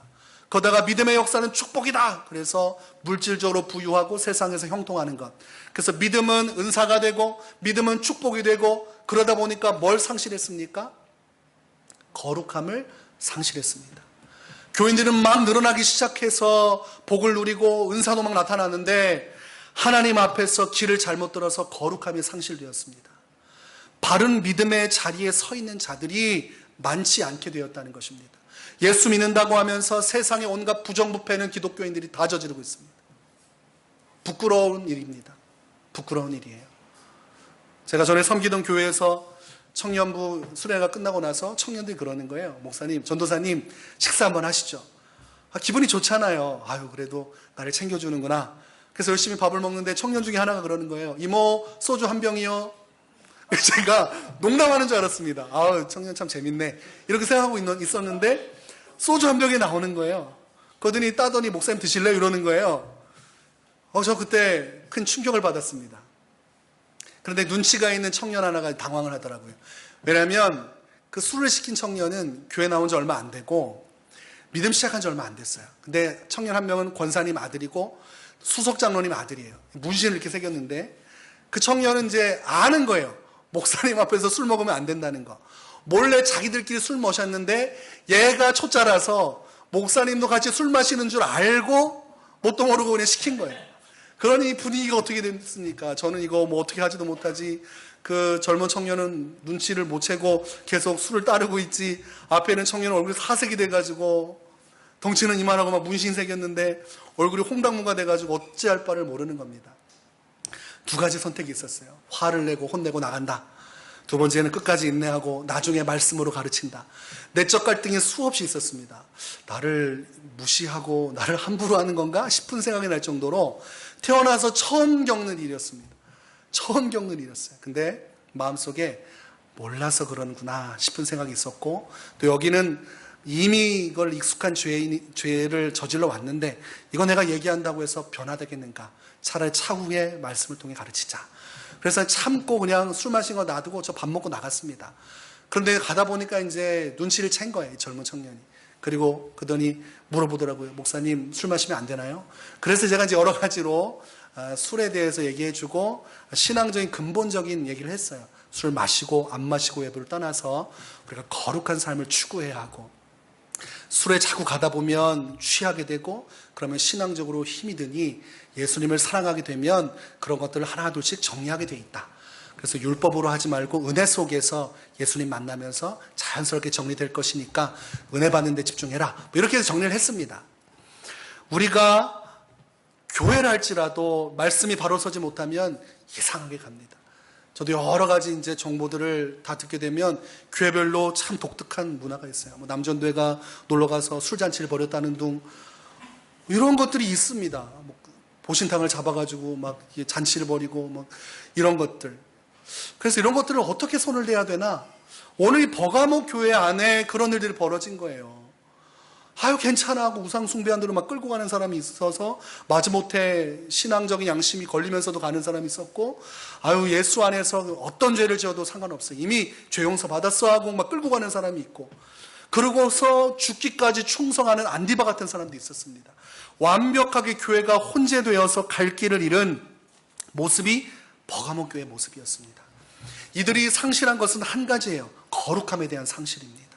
거다가 믿음의 역사는 축복이다. 그래서 물질적으로 부유하고 세상에서 형통하는 것. 그래서 믿음은 은사가 되고 믿음은 축복이 되고, 그러다 보니까 뭘 상실했습니까? 거룩함을 상실했습니다. 교인들은 막 늘어나기 시작해서 복을 누리고 은사도 막 나타나는데 하나님 앞에서 길을 잘못 들어서 거룩함이 상실되었습니다. 바른 믿음의 자리에 서 있는 자들이 많지 않게 되었다는 것입니다. 예수 믿는다고 하면서 세상의 온갖 부정부패는 기독교인들이 다 저지르고 있습니다. 부끄러운 일입니다. 부끄러운 일이에요. 제가 전에 섬기던 교회에서 청년부 수련회가 끝나고 나서 청년들이 그러는 거예요. 목사님, 전도사님 식사 한번 하시죠. 기분이 좋잖아요. 아유, 그래도 나를 챙겨주는구나. 그래서 열심히 밥을 먹는데 청년 중에 하나가 그러는 거예요. 이모, 소주 한 병이요. 제가 농담하는 줄 알았습니다. 아우, 청년 참 재밌네 이렇게 생각하고 있었는데 소주 한 병이 나오는 거예요. 그러더니 따더니 목사님 드실래요? 이러는 거예요. 저 그때 큰 충격을 받았습니다. 그런데 눈치가 있는 청년 하나가 당황을 하더라고요. 왜냐하면 그 술을 시킨 청년은 교회 나온 지 얼마 안 되고 믿음 시작한 지 얼마 안 됐어요. 근데 청년 한 명은 권사님 아들이고 수석장로님 아들이에요. 문신을 이렇게 새겼는데 그 청년은 이제 아는 거예요. 목사님 앞에서 술 먹으면 안 된다는 거. 몰래 자기들끼리 술 마셨는데 얘가 초짜라서 목사님도 같이 술 마시는 줄 알고 뭣도 모르고 그냥 시킨 거예요. 그러니 분위기가 어떻게 됐습니까? 저는 이거 뭐 어떻게 하지도 못하지. 그 젊은 청년은 눈치를 못 채고 계속 술을 따르고 있지. 앞에 있는 청년은 얼굴이 사색이 돼가지고 덩치는 이만하고 막 문신 새겼는데 얼굴이 홍당무가 돼가지고 어찌할 바를 모르는 겁니다. 두 가지 선택이 있었어요. 화를 내고 혼내고 나간다. 두 번째는 끝까지 인내하고 나중에 말씀으로 가르친다. 내적 갈등이 수없이 있었습니다. 나를 무시하고 나를 함부로 하는 건가 싶은 생각이 날 정도로 태어나서 처음 겪는 일이었습니다. 처음 겪는 일이었어요. 근데 마음속에 몰라서 그러는구나 싶은 생각이 있었고, 또 여기는 이미 이걸 익숙한 죄를 저질러 왔는데 이거 내가 얘기한다고 해서 변화되겠는가? 차라리 차후에 말씀을 통해 가르치자. 그래서 참고 그냥 술 마신 거 놔두고 저 밥 먹고 나갔습니다. 그런데 가다 보니까 이제 눈치를 챈 거예요, 이 젊은 청년이. 그리고 그더니 물어보더라고요. 목사님, 술 마시면 안 되나요? 그래서 제가 이제 여러 가지로 술에 대해서 얘기해주고 신앙적인 근본적인 얘기를 했어요. 술 마시고 안 마시고 여부를 떠나서 우리가 거룩한 삶을 추구해야 하고, 술에 자꾸 가다 보면 취하게 되고, 그러면 신앙적으로 힘이 드니 예수님을 사랑하게 되면 그런 것들을 하나둘씩 정리하게 돼 있다. 그래서 율법으로 하지 말고 은혜 속에서 예수님 만나면서 자연스럽게 정리될 것이니까 은혜 받는 데 집중해라. 뭐 이렇게 해서 정리를 했습니다. 우리가 교회를 할지라도 말씀이 바로 서지 못하면 이상하게 갑니다. 저도 여러 가지 이제 정보들을 다 듣게 되면 교회별로 참 독특한 문화가 있어요. 뭐 남전도회가 놀러 가서 술잔치를 벌였다는 둥, 이런 것들이 있습니다. 뭐 보신탕을 잡아가지고 막 잔치를 벌이고 막 이런 것들. 그래서 이런 것들을 어떻게 손을 대야 되나? 오늘 이 버가모 교회 안에 그런 일들이 벌어진 거예요. 아유 괜찮아 하고 우상숭배한 대로 막 끌고 가는 사람이 있어서 마지못해 신앙적인 양심이 걸리면서도 가는 사람이 있었고, 아유 예수 안에서 어떤 죄를 지어도 상관없어, 이미 죄 용서 받았어 하고 막 끌고 가는 사람이 있고, 그러고서 죽기까지 충성하는 안디바 같은 사람도 있었습니다. 완벽하게 교회가 혼재되어서 갈 길을 잃은 모습이 버가모 교회의 모습이었습니다. 이들이 상실한 것은 한 가지예요. 거룩함에 대한 상실입니다.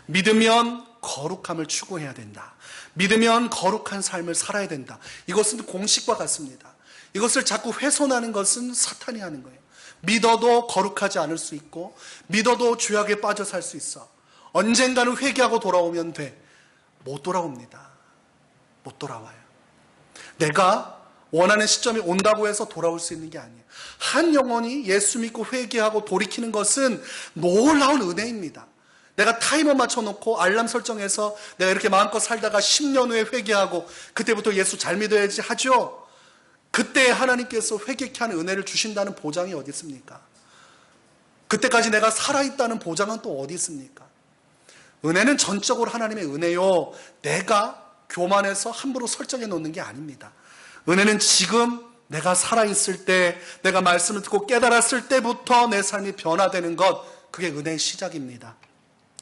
믿으면 거룩함을 추구해야 된다. 믿으면 거룩한 삶을 살아야 된다. 이것은 공식과 같습니다. 이것을 자꾸 훼손하는 것은 사탄이 하는 거예요. 믿어도 거룩하지 않을 수 있고, 믿어도 죄악에 빠져 살 수 있어. 언젠가는 회개하고 돌아오면 돼. 못 돌아옵니다. 못 돌아와요. 내가 원하는 시점이 온다고 해서 돌아올 수 있는 게 아니에요. 한 영혼이 예수 믿고 회개하고 돌이키는 것은 놀라운 은혜입니다. 내가 타이머 맞춰놓고 알람 설정해서 내가 이렇게 마음껏 살다가 10년 후에 회개하고 그때부터 예수 잘 믿어야지 하죠. 그때 하나님께서 회개케 하는 은혜를 주신다는 보장이 어디 있습니까? 그때까지 내가 살아있다는 보장은 또 어디 있습니까? 은혜는 전적으로 하나님의 은혜요, 내가 교만해서 함부로 설정해 놓는 게 아닙니다. 은혜는 지금 내가 살아있을 때, 내가 말씀을 듣고 깨달았을 때부터 내 삶이 변화되는 것, 그게 은혜의 시작입니다.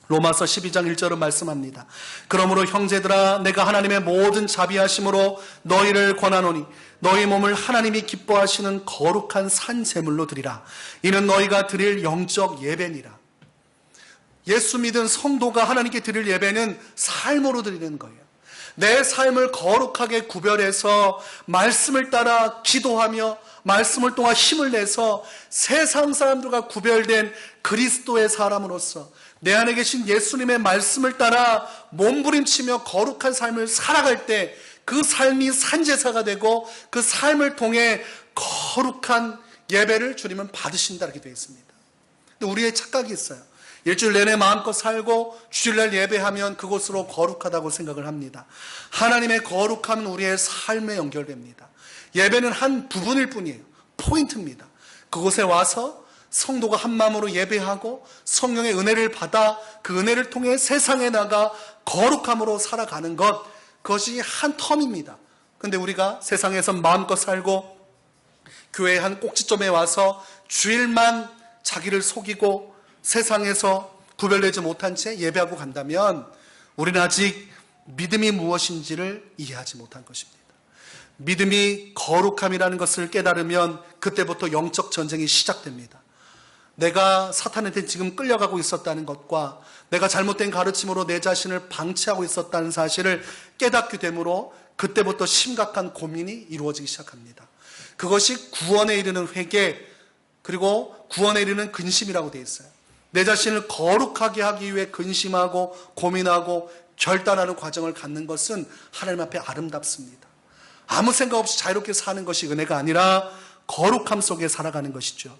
로마서 12장 1절은 말씀합니다. 그러므로 형제들아, 내가 하나님의 모든 자비하심으로 너희를 권하노니 너희 몸을 하나님이 기뻐하시는 거룩한 산 제물로 드리라. 이는 너희가 드릴 영적 예배니라. 예수 믿은 성도가 하나님께 드릴 예배는 삶으로 드리는 거예요. 내 삶을 거룩하게 구별해서 말씀을 따라 기도하며 말씀을 통한 힘을 내서 세상 사람들과 구별된 그리스도의 사람으로서 내 안에 계신 예수님의 말씀을 따라 몸부림치며 거룩한 삶을 살아갈 때 그 삶이 산제사가 되고 그 삶을 통해 거룩한 예배를 주님은 받으신다, 이렇게 되어 있습니다. 근데 우리의 착각이 있어요. 일주일 내내 마음껏 살고 주일날 예배하면 그곳으로 거룩하다고 생각을 합니다. 하나님의 거룩함은 우리의 삶에 연결됩니다. 예배는 한 부분일 뿐이에요. 포인트입니다. 그곳에 와서 성도가 한 마음으로 예배하고 성령의 은혜를 받아 그 은혜를 통해 세상에 나가 거룩함으로 살아가는 것, 그것이 한 텀입니다. 그런데 우리가 세상에서 마음껏 살고 교회의 한 꼭지점에 와서 주일만 자기를 속이고 세상에서 구별되지 못한 채 예배하고 간다면 우리는 아직 믿음이 무엇인지를 이해하지 못한 것입니다. 믿음이 거룩함이라는 것을 깨달으면 그때부터 영적 전쟁이 시작됩니다. 내가 사탄한테 지금 끌려가고 있었다는 것과 내가 잘못된 가르침으로 내 자신을 방치하고 있었다는 사실을 깨닫게 되므로 그때부터 심각한 고민이 이루어지기 시작합니다. 그것이 구원에 이르는 회개, 그리고 구원에 이르는 근심이라고 되어 있어요. 내 자신을 거룩하게 하기 위해 근심하고 고민하고 결단하는 과정을 갖는 것은 하나님 앞에 아름답습니다. 아무 생각 없이 자유롭게 사는 것이 은혜가 아니라 거룩함 속에 살아가는 것이죠.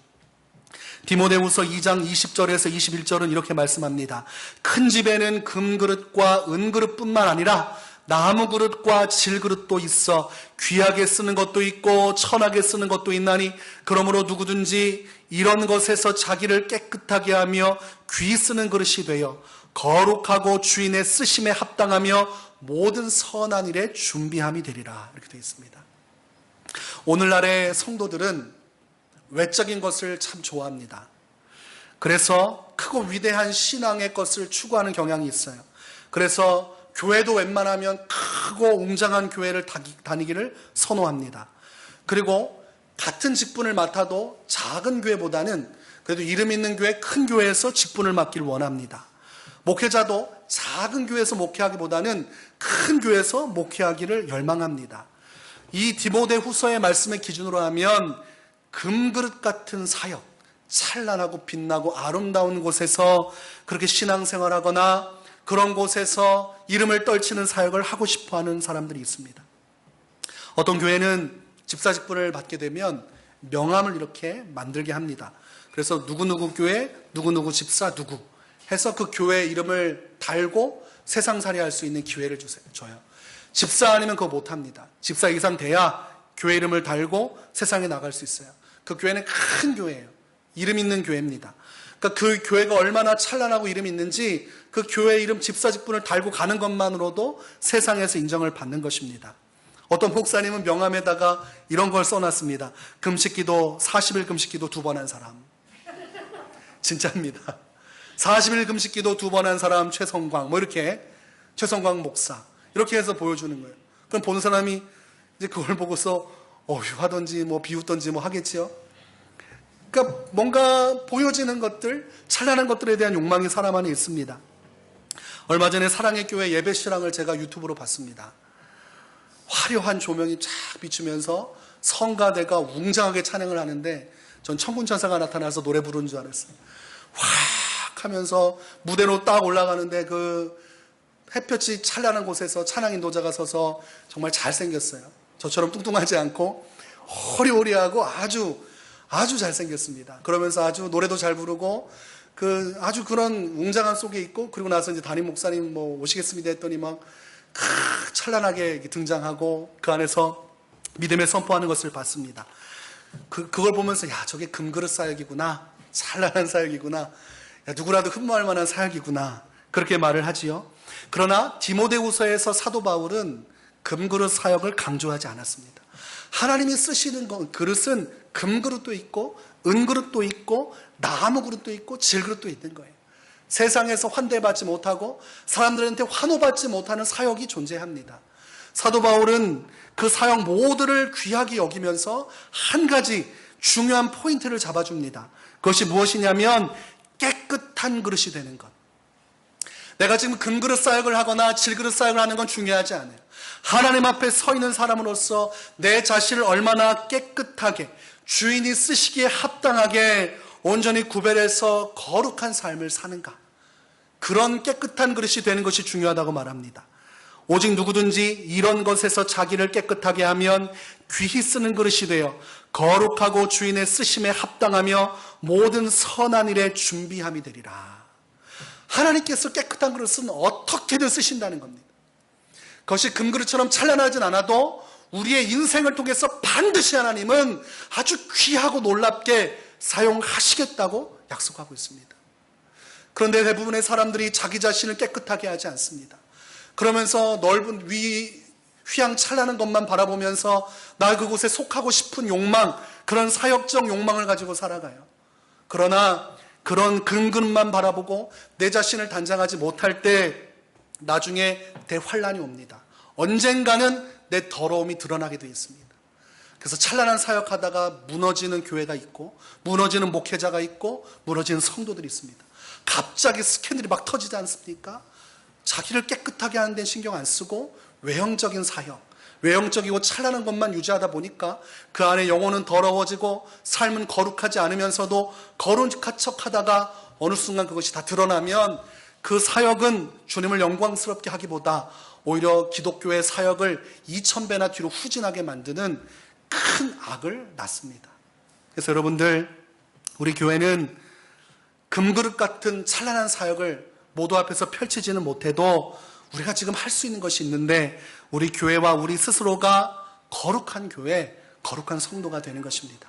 디모데후서 2장 20절에서 21절은 이렇게 말씀합니다. 큰 집에는 금그릇과 은그릇뿐만 아니라 나무그릇과 질그릇도 있어 귀하게 쓰는 것도 있고 천하게 쓰는 것도 있나니 그러므로 누구든지 이런 것에서 자기를 깨끗하게 하며 귀 쓰는 그릇이 되어 거룩하고 주인의 쓰심에 합당하며 모든 선한 일에 준비함이 되리라, 이렇게 되어 있습니다. 오늘날의 성도들은 외적인 것을 참 좋아합니다. 그래서 크고 위대한 신앙의 것을 추구하는 경향이 있어요. 그래서 교회도 웬만하면 크고 웅장한 교회를 다니기를 선호합니다. 그리고 같은 직분을 맡아도 작은 교회보다는 그래도 이름 있는 교회, 큰 교회에서 직분을 맡길 원합니다. 목회자도 작은 교회에서 목회하기보다는 큰 교회에서 목회하기를 열망합니다. 이 디모데후서의 말씀의 기준으로 하면 금그릇 같은 사역, 찬란하고 빛나고 아름다운 곳에서 그렇게 신앙생활하거나 그런 곳에서 이름을 떨치는 사역을 하고 싶어하는 사람들이 있습니다. 어떤 교회는 집사 직분을 받게 되면 명함을 이렇게 만들게 합니다. 그래서 누구누구 교회, 누구누구 집사, 누구 해서 그 교회 이름을 달고 세상살이 할 수 있는 기회를 줘요. 집사 아니면 그거 못합니다. 집사 이상 돼야 교회 이름을 달고 세상에 나갈 수 있어요. 그 교회는 큰 교회예요. 이름 있는 교회입니다. 그러니까 그 교회가 얼마나 찬란하고 이름이 있는지 그 교회 이름 집사 직분을 달고 가는 것만으로도 세상에서 인정을 받는 것입니다. 어떤 목사님은 명함에다가 이런 걸 써놨습니다. 금식기도 40일 금식기도 2번 한 사람. 진짜입니다. 40일 금식기도 2번 한 사람 최성광 뭐 이렇게 최성광 목사 이렇게 해서 보여주는 거예요. 그럼 보는 사람이 이제 그걸 보고서 하든지 뭐 비웃든지 뭐 하겠지요. 그러니까 뭔가 보여지는 것들, 찬란한 것들에 대한 욕망이 사람 안에 있습니다. 얼마 전에 사랑의 교회 예배 실황을 제가 유튜브로 봤습니다. 화려한 조명이 쫙 비추면서 성가대가 웅장하게 찬양을 하는데 전 천군천사가 나타나서 노래 부르는 줄 알았어요. 확 하면서 무대로 딱 올라가는데 그 햇볕이 찬란한 곳에서 찬양 인도자가 서서 정말 잘생겼어요. 저처럼 뚱뚱하지 않고 허리허리하고 아주 잘생겼습니다. 그러면서 아주 노래도 잘 부르고 아주 그런 웅장한 속에 있고 그리고 나서 이제 담임 목사님 뭐 오시겠습니다 했더니 막 찬란하게 등장하고 그 안에서 믿음의 선포하는 것을 봤습니다. 그걸 보면서 야 저게 금그릇 사역이구나, 찬란한 사역이구나, 야 누구라도 흠모할 만한 사역이구나 그렇게 말을 하지요. 그러나 디모데후서에서 사도 바울은 금그릇 사역을 강조하지 않았습니다. 하나님이 쓰시는 그릇은 금그릇도 있고 은그릇도 있고 나무 그릇도 있고 질그릇도 있는 거예요. 세상에서 환대받지 못하고 사람들한테 환호받지 못하는 사역이 존재합니다. 사도 바울은 그 사역 모두를 귀하게 여기면서 한 가지 중요한 포인트를 잡아줍니다. 그것이 무엇이냐면 깨끗한 그릇이 되는 것. 내가 지금 금그릇 사역을 하거나 질그릇 사역을 하는 건 중요하지 않아요. 하나님 앞에 서 있는 사람으로서 내 자신을 얼마나 깨끗하게 주인이 쓰시기에 합당하게 온전히 구별해서 거룩한 삶을 사는가. 그런 깨끗한 그릇이 되는 것이 중요하다고 말합니다. 오직 누구든지 이런 것에서 자기를 깨끗하게 하면 귀히 쓰는 그릇이 되어 거룩하고 주인의 쓰심에 합당하며 모든 선한 일에 준비함이 되리라. 하나님께서 깨끗한 그릇은 어떻게든 쓰신다는 겁니다. 그것이 금그릇처럼 찬란하진 않아도 우리의 인생을 통해서 반드시 하나님은 아주 귀하고 놀랍게 사용하시겠다고 약속하고 있습니다. 그런데 대부분의 사람들이 자기 자신을 깨끗하게 하지 않습니다. 그러면서 넓은 휘황찬란한 것만 바라보면서 나 그곳에 속하고 싶은 욕망, 그런 사역적 욕망을 가지고 살아가요. 그러나 그런 금그릇만 바라보고 내 자신을 단장하지 못할 때 나중에 대환란이 옵니다. 언젠가는 내 더러움이 드러나게 되어 있습니다. 그래서 찬란한 사역하다가 무너지는 교회가 있고 무너지는 목회자가 있고 무너지는 성도들이 있습니다. 갑자기 스캔들이 막 터지지 않습니까? 자기를 깨끗하게 하는 데는 신경 안 쓰고 외형적인 사역, 외형적이고 찬란한 것만 유지하다 보니까 그 안에 영혼은 더러워지고 삶은 거룩하지 않으면서도 거룩한 척하다가 어느 순간 그것이 다 드러나면 그 사역은 주님을 영광스럽게 하기보다 오히려 기독교의 사역을 2000배나 뒤로 후진하게 만드는 큰 악을 낳습니다. 그래서 여러분들, 우리 교회는 금그릇 같은 찬란한 사역을 모두 앞에서 펼치지는 못해도 우리가 지금 할 수 있는 것이 있는데 우리 교회와 우리 스스로가 거룩한 교회, 거룩한 성도가 되는 것입니다.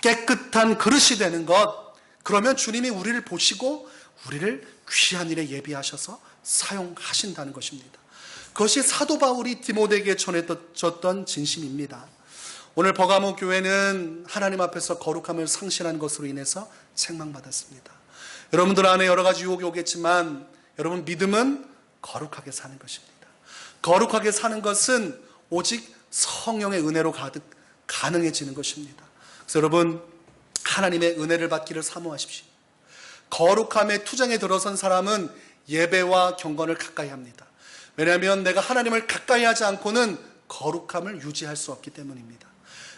깨끗한 그릇이 되는 것, 그러면 주님이 우리를 보시고 우리를 귀한 일에 예비하셔서 사용하신다는 것입니다. 그것이 사도 바울이 디모데에게 전해줬던 진심입니다. 오늘 버가모 교회는 하나님 앞에서 거룩함을 상실한 것으로 인해서 책망받았습니다. 여러분들 안에 여러 가지 유혹이 오겠지만 여러분 믿음은 거룩하게 사는 것입니다. 거룩하게 사는 것은 오직 성령의 은혜로 가득 가능해지는 것입니다. 그래서 여러분, 하나님의 은혜를 받기를 사모하십시오. 거룩함의 투쟁에 들어선 사람은 예배와 경건을 가까이 합니다. 왜냐하면 내가 하나님을 가까이 하지 않고는 거룩함을 유지할 수 없기 때문입니다.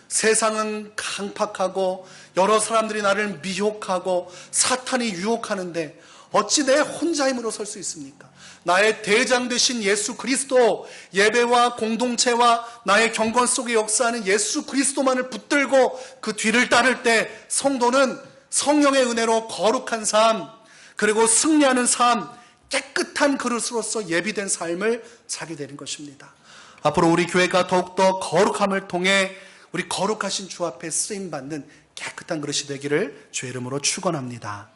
세상은 강팍하고 여러 사람들이 나를 미혹하고 사탄이 유혹하는데 어찌 내 혼자 힘으로 설 수 있습니까? 나의 대장 되신 예수 그리스도, 예배와 공동체와 나의 경건 속에 역사하는 예수 그리스도만을 붙들고 그 뒤를 따를 때 성도는 성령의 은혜로 거룩한 삶, 그리고 승리하는 삶, 깨끗한 그릇으로서 예비된 삶을 살게 되는 것입니다. 앞으로 우리 교회가 더욱더 거룩함을 통해 우리 거룩하신 주 앞에 쓰임받는 깨끗한 그릇이 되기를 주의 이름으로 축원합니다.